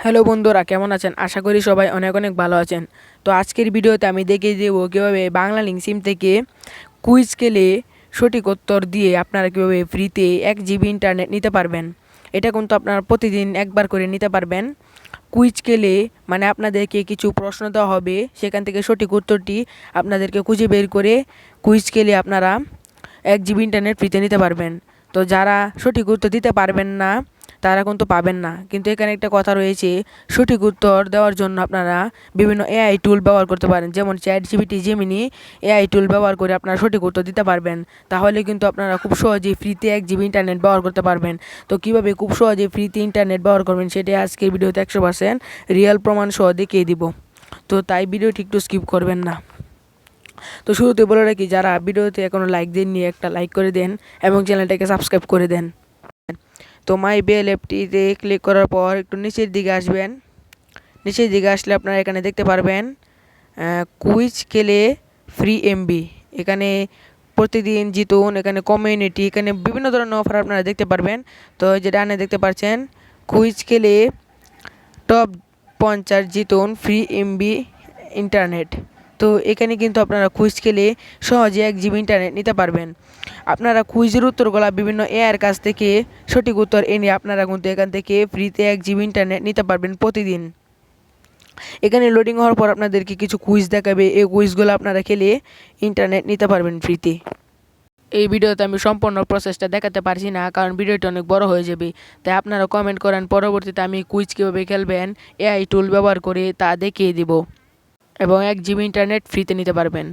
Hello বন্ধুরা, কেমন আছেন? আশা করি সবাই অনেক অনেক ভালো আছেন। তো আজকের ভিডিওতে আমি দেখিয়ে দেবো কীভাবে বাংলা লিঙ্ক সিম থেকে কুইজ খেলে সঠিক উত্তর দিয়ে আপনারা কীভাবে ফ্রিতে 1 GB ইন্টারনেট নিতে পারবেন। এটা কিন্তু আপনারা প্রতিদিন একবার করে নিতে পারবেন। কুইজ খেলে মানে আপনাদেরকে কিছু প্রশ্ন দেওয়া হবে, সেখান থেকে সঠিক উত্তরটি আপনাদেরকে খুঁজে বের করে কুইজ খেলে আপনারা 1 GB ইন্টারনেট ফ্রিতে নিতে পারবেন। তো যারা সঠিক উত্তর দিতে পারবেন না তারা কিন্তু পাবেন না। কিন্তু এখানে একটা কথা রয়েছে, সঠিক উত্তর দেওয়ার জন্য আপনারা বিভিন্ন এআই টুল ব্যবহার করতে পারেন, যেমন চ্যাটজিপিটি, জেমিনি এআই টুল ব্যবহার করে আপনারা সঠিক উত্তর দিতে পারবেন। তাহলে কিন্তু আপনারা খুব সহজেই ফ্রিতে 1 GB ইন্টারনেট ব্যবহার করতে পারবেন। তো কীভাবে খুব সহজেই ফ্রিতে ইন্টারনেট ব্যবহার করবেন সেটাই আজকের ভিডিওতে 100% রিয়েল প্রমাণ সহ দেখিয়ে দিব। তো তাই ভিডিওটি একটু স্কিপ করবেন না। তো শুরুতে বলে রাখি, যারা ভিডিওতে এখনও লাইক দেননি একটা লাইক করে দেন এবং চ্যানেলটাকে সাবস্ক্রাইব করে দেন। তো মাই বেল অ্যাপটিতে ক্লিক করার পর একটু নিচের দিকে আসবেন। নিচের দিকে আসলে আপনারা এখানে দেখতে পারবেন কুইজ খেলে ফ্রি এমবি। এখানে প্রতিদিন জিতুন, এখানে কমিউনিটি, এখানে বিভিন্ন ধরনের অফার আপনারা দেখতে পারবেন। তো যেটা ডানে দেখতে পাচ্ছেন, কুইজ খেলে টপ 50 জিতুন ফ্রি এমবি ইন্টারনেট। তো এখানে কিন্তু আপনারা কুইজ খেলে সহজে 1 GB ইন্টারনেট নিতে পারবেন। আপনারা কুইজের উত্তরগুলো বিভিন্ন এআইয়ের কাছ থেকে সঠিক উত্তর এনে আপনারা কিন্তু এখান থেকে ফ্রিতে 1 GB ইন্টারনেট নিতে পারবেন প্রতিদিন। এখানে লোডিং হওয়ার পর আপনাদেরকে কিছু কুইজ দেখাবে, এই কুইজগুলো আপনারা খেলে ইন্টারনেট নিতে পারবেন ফ্রিতে। এই ভিডিওতে আমি সম্পূর্ণ প্রসেসটা দেখাতে পারছি না, কারণ ভিডিওটা অনেক বড় হয়ে যাবে। তাই আপনারা কমেন্ট করেন, পরবর্তীতে আমি কুইজ কীভাবে খেলবেন এআই টুল ব্যবহার করে তা দেখিয়ে দিব এবং 1 GB ইন্টারনেট ফ্রিতে নিতে পারবেন।